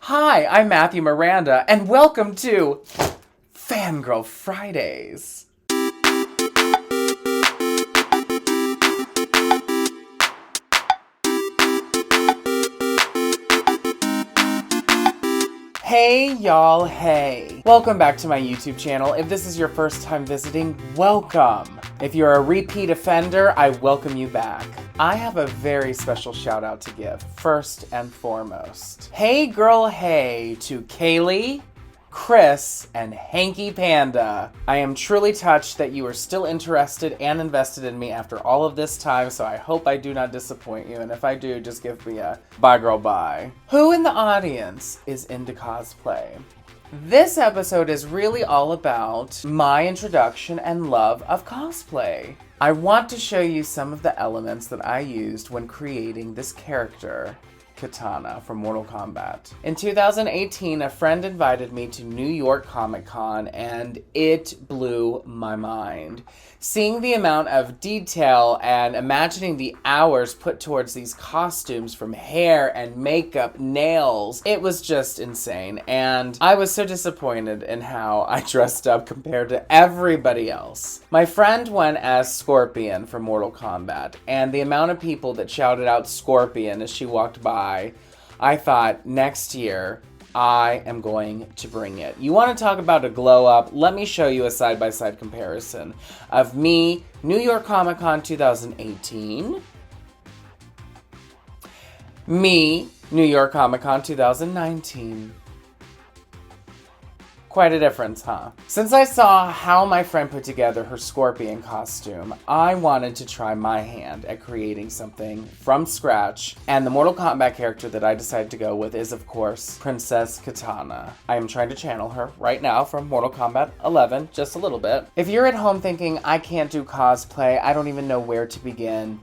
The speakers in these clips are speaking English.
Hi, I'm Mathieu Miranda, and welcome to Fangirl Fridays. Hey y'all, hey. Welcome back to my YouTube channel. If this is your first time visiting, welcome. If you're a repeat offender, I welcome you back. I have a very special shout out to give, first and foremost. Hey girl, hey to Kaylee, Chris, and Hanky Panda. I am truly touched that you are still interested and invested in me after all of this time, so I hope I do not disappoint you, and if I do, just give me a bye girl bye. Who in the audience is into cosplay? This episode is really all about my introduction and love of cosplay. I want to show you some of the elements that I used when creating this character, Kitana from Mortal Kombat. In 2018, a friend invited me to New York Comic Con and it blew my mind. Seeing the amount of detail and imagining the hours put towards these costumes from hair and makeup, nails, it was just insane. And I was so disappointed in how I dressed up compared to everybody else. My friend went as Scorpion from Mortal Kombat, and the amount of people that shouted out Scorpion as she walked by, I thought, next year, I am going to bring it. You want to talk about a glow up? Let me show you a side-by-side comparison of me, New York Comic Con 2018, me, New York Comic Con 2019. Quite a difference, huh? Since I saw how my friend put together her Scorpion costume, I wanted to try my hand at creating something from scratch, and the Mortal Kombat character that I decided to go with is, of course, Princess Kitana. I am trying to channel her right now from Mortal Kombat 11, just a little bit. If you're at home thinking, I can't do cosplay, I don't even know where to begin,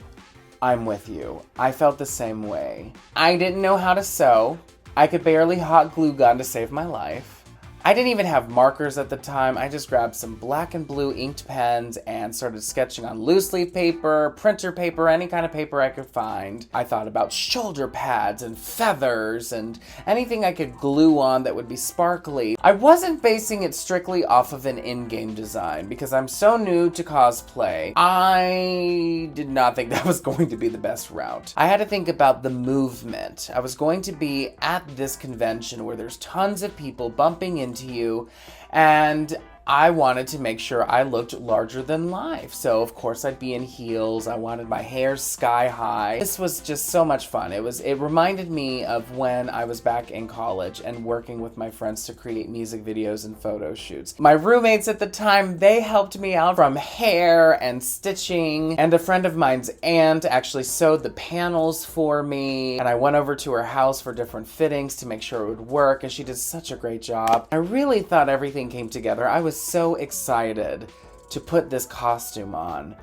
I'm with you. I felt the same way. I didn't know how to sew. I could barely hot glue gun to save my life. I didn't even have markers at the time. I just grabbed some black and blue inked pens and started sketching on loose leaf paper, printer paper, any kind of paper I could find. I thought about shoulder pads and feathers and anything I could glue on that would be sparkly. I wasn't basing it strictly off of an in-game design because I'm so new to cosplay. I did not think that was going to be the best route. I had to think about the movement. I was going to be at this convention where there's tons of people bumping into you, and I wanted to make sure I looked larger than life. So of course I'd be in heels. I wanted my hair sky high. This was just so much fun. It reminded me of when I was back in college and working with my friends to create music videos and photo shoots. My roommates at the time, they helped me out from hair and stitching, and a friend of mine's aunt actually sewed the panels for me, and I went over to her house for different fittings to make sure it would work, and she did such a great job. I really thought everything came together. I was so excited to put this costume on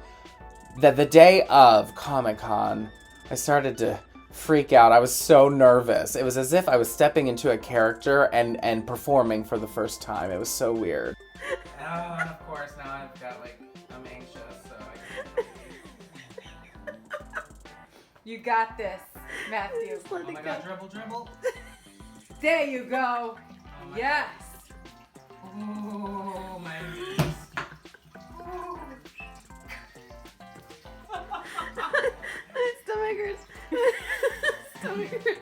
that the day of Comic-Con, I started to freak out. I was so nervous. It was as if I was stepping into a character and performing for the first time. It was so weird. And of course, now I've got I'm anxious, so You got this, Matthew. Oh my god, dribble. There you go. Oh yes. Oh, my knees. Stomach hurts. Stomach hurts.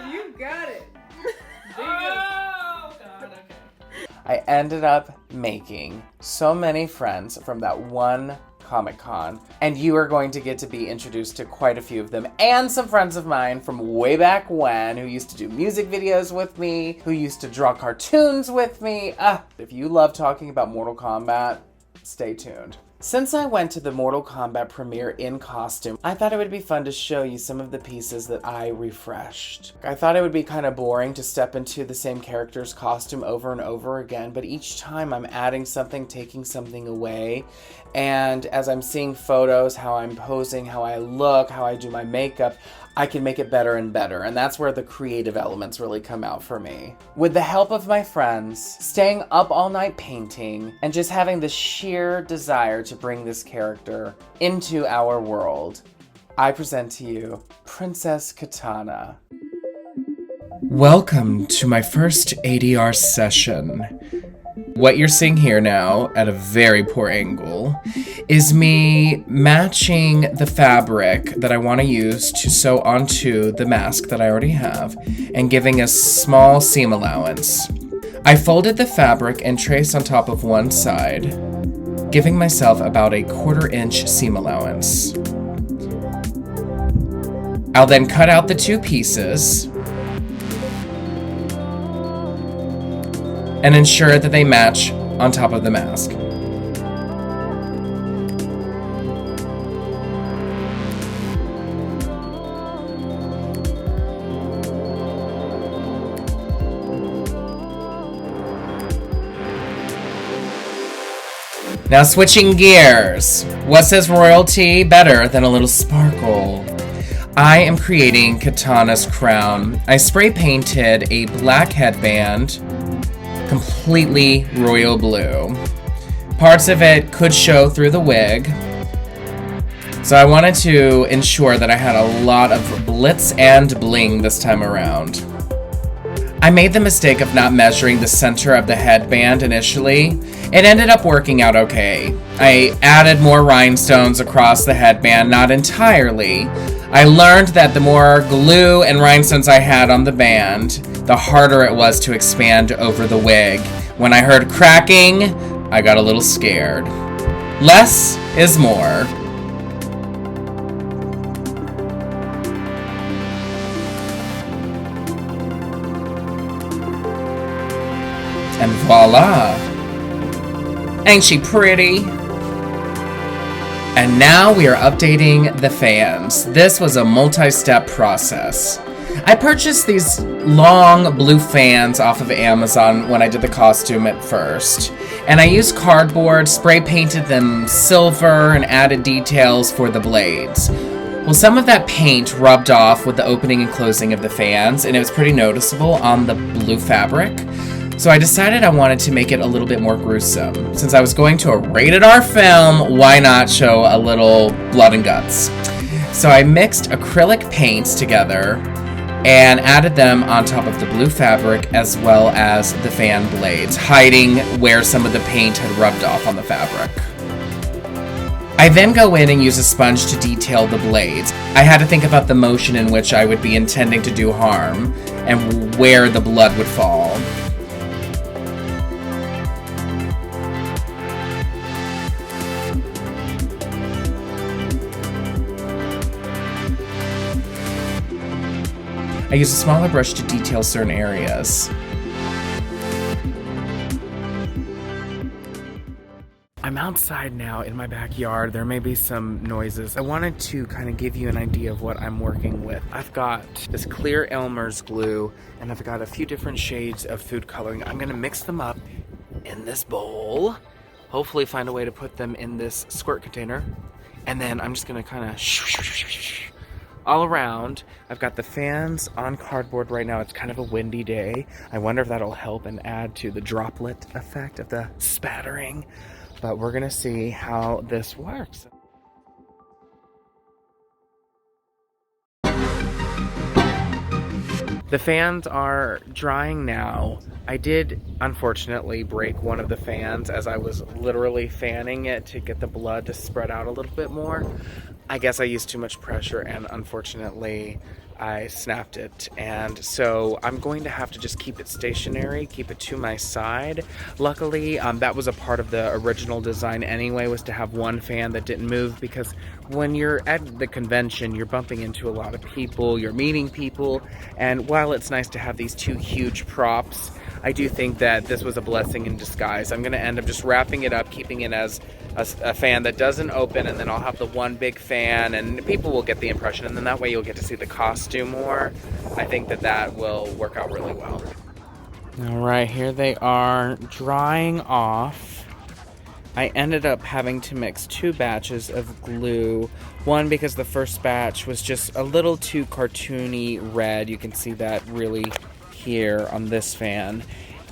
You got it. Oh, God, okay. I ended up making so many friends from that one Comic-Con, and you are going to get to be introduced to quite a few of them, and some friends of mine from way back when who used to do music videos with me, who used to draw cartoons with me. If you love talking about Mortal Kombat, stay tuned. Since I went to the Mortal Kombat premiere in costume, I thought it would be fun to show you some of the pieces that I refreshed. I thought it would be kind of boring to step into the same character's costume over and over again, but each time I'm adding something, taking something away, and as I'm seeing photos, how I'm posing, how I look, how I do my makeup, I can make it better and better, and that's where the creative elements really come out for me. With the help of my friends, staying up all night painting, and just having the sheer desire to bring this character into our world, I present to you Princess Kitana. Welcome to my first ADR session. What you're seeing here now, at a very poor angle, is me matching the fabric that I want to use to sew onto the mask that I already have, and giving a small seam allowance. I folded the fabric and traced on top of one side, giving myself about a 1/4 inch seam allowance. I'll then cut out the two pieces and ensure that they match on top of the mask. Now switching gears. What says royalty better than a little sparkle? I am creating Kitana's crown. I spray painted a black headband, completely royal blue. Parts of it could show through the wig, so I wanted to ensure that I had a lot of blitz and bling this time around. I made the mistake of not measuring the center of the headband initially. It ended up working out okay. I added more rhinestones across the headband, not entirely. I learned that the more glue and rhinestones I had on the band, the harder it was to expand over the wig. When I heard cracking, I got a little scared. Less is more. And voila! Ain't she pretty? And now we are updating the fans. This was a multi-step process. I purchased these long blue fans off of Amazon when I did the costume at first. And I used cardboard, spray painted them silver, and added details for the blades. Well, some of that paint rubbed off with the opening and closing of the fans, and it was pretty noticeable on the blue fabric. So I decided I wanted to make it a little bit more gruesome. Since I was going to a rated R film, why not show a little blood and guts? So I mixed acrylic paints together and added them on top of the blue fabric as well as the fan blades, hiding where some of the paint had rubbed off on the fabric. I then go in and use a sponge to detail the blades. I had to think about the motion in which I would be intending to do harm and where the blood would fall. I use a smaller brush to detail certain areas. I'm outside now in my backyard. There may be some noises. I wanted to kind of give you an idea of what I'm working with. I've got this clear Elmer's glue, and I've got a few different shades of food coloring. I'm gonna mix them up in this bowl. Hopefully find a way to put them in this squirt container. And then I'm just gonna kind of all around. I've got the fans on cardboard right now. It's kind of a windy day. I wonder if that'll help and add to the droplet effect of the spattering. But we're gonna see how this works. The fans are drying now. I did, unfortunately, break one of the fans as I was literally fanning it to get the blood to spread out a little bit more. I guess I used too much pressure and unfortunately I snapped it, and so I'm going to have to just keep it stationary, keep it to my side. Luckily, that was a part of the original design anyway, was to have one fan that didn't move, because when you're at the convention, you're bumping into a lot of people, you're meeting people, and while it's nice to have these two huge props, I do think that this was a blessing in disguise. I'm going to end up just wrapping it up, keeping it as a fan that doesn't open, and then I'll have the one big fan, and people will get the impression, and then that way you'll get to see the costume more. I think that that will work out really well. All right, here they are drying off. I ended up having to mix 2 batches of glue. One because the first batch was just a little too cartoony red. You can see that really here on this fan.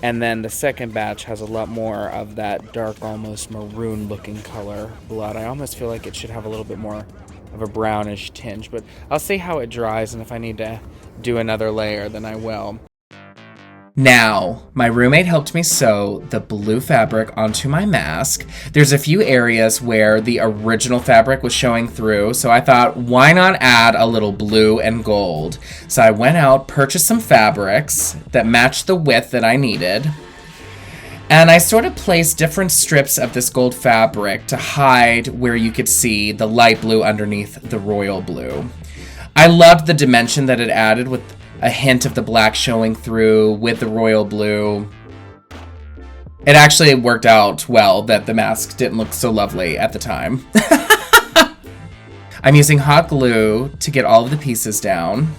And then the second batch has a lot more of that dark, almost maroon looking color blood. I almost feel like it should have a little bit more of a brownish tinge, but I'll see how it dries, and if I need to do another layer, then I will. Now, my roommate helped me sew the blue fabric onto my mask. There's a few areas where the original fabric was showing through, so I thought, why not add a little blue and gold? So I went out, purchased some fabrics that matched the width that I needed, and I sort of placed different strips of this gold fabric to hide where you could see the light blue underneath the royal blue. I loved the dimension that it added with a hint of the black showing through with the royal blue. It actually worked out well that the mask didn't look so lovely at the time. I'm using hot glue to get all of the pieces down.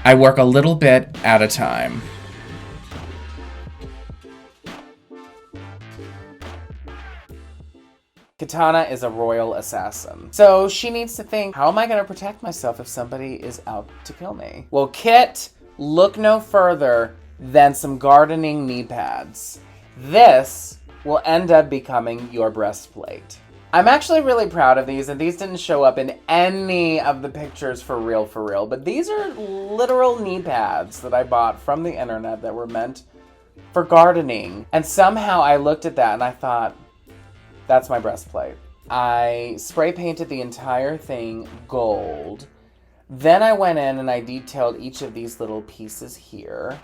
I work a little bit at a time. Kitana is a royal assassin. So she needs to think, how am I gonna protect myself if somebody is out to kill me? Well, Kit, look no further than some gardening knee pads. This will end up becoming your breastplate. I'm actually really proud of these, and these didn't show up in any of the pictures for real, but these are literal knee pads that I bought from the internet that were meant for gardening. And somehow I looked at that and I thought, that's my breastplate. I spray painted the entire thing gold. Then I went in and I detailed each of these little pieces here.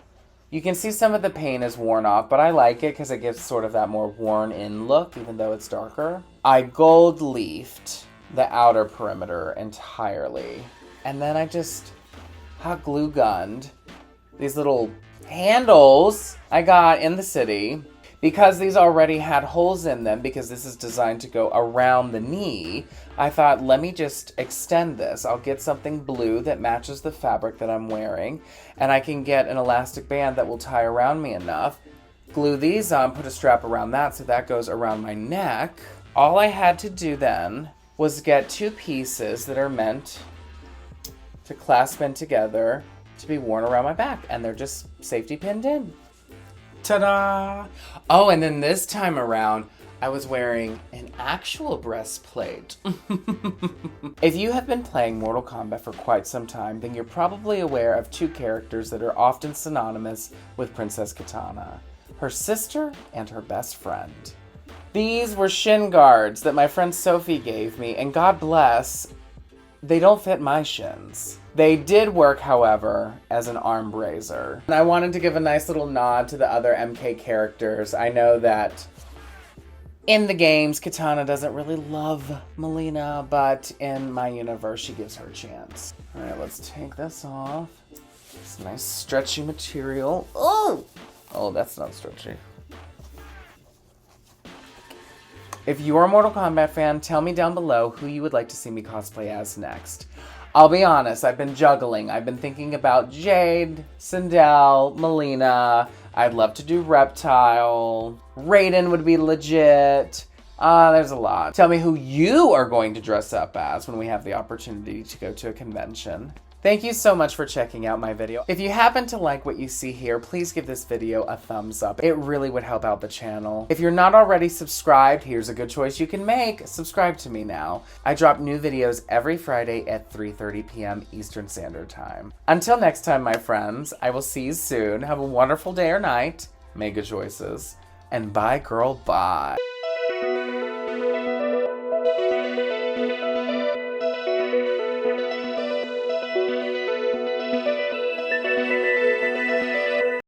You can see some of the paint is worn off, but I like it because it gives sort of that more worn in look, even though it's darker. I gold leafed the outer perimeter entirely. And then I just hot glue gunned these little handles I got in the city. Because these already had holes in them, because this is designed to go around the knee, I thought, let me just extend this. I'll get something blue that matches the fabric that I'm wearing, and I can get an elastic band that will tie around me enough. Glue these on, put a strap around that so that goes around my neck. All I had to do then was get two pieces that are meant to clasp in together to be worn around my back, and they're just safety pinned in. Ta-da! Oh, and then this time around, I was wearing an actual breastplate. If you have been playing Mortal Kombat for quite some time, then you're probably aware of two characters that are often synonymous with Princess Kitana. Her sister and her best friend. These were shin guards that my friend Sophie gave me, and God bless, they don't fit my shins. They did work, however, as an arm bracer. And I wanted to give a nice little nod to the other MK characters. I know that in the games, Kitana doesn't really love Melina, but in my universe, she gives her a chance. All right, let's take this off. It's nice stretchy material. Oh, that's not stretchy. If you're a Mortal Kombat fan, tell me down below who you would like to see me cosplay as next. I'll be honest, I've been juggling. I've been thinking about Jade, Sindel, Melina. I'd love to do Reptile. Raiden would be legit. There's a lot. Tell me who you are going to dress up as when we have the opportunity to go to a convention. Thank you so much for checking out my video. If you happen to like what you see here, please give this video a thumbs up. It really would help out the channel. If you're not already subscribed, here's a good choice you can make. Subscribe to me now. I drop new videos every Friday at 3:30 p.m. Eastern Standard Time. Until next time, my friends, I will see you soon. Have a wonderful day or night. Make good choices. And bye, girl, bye.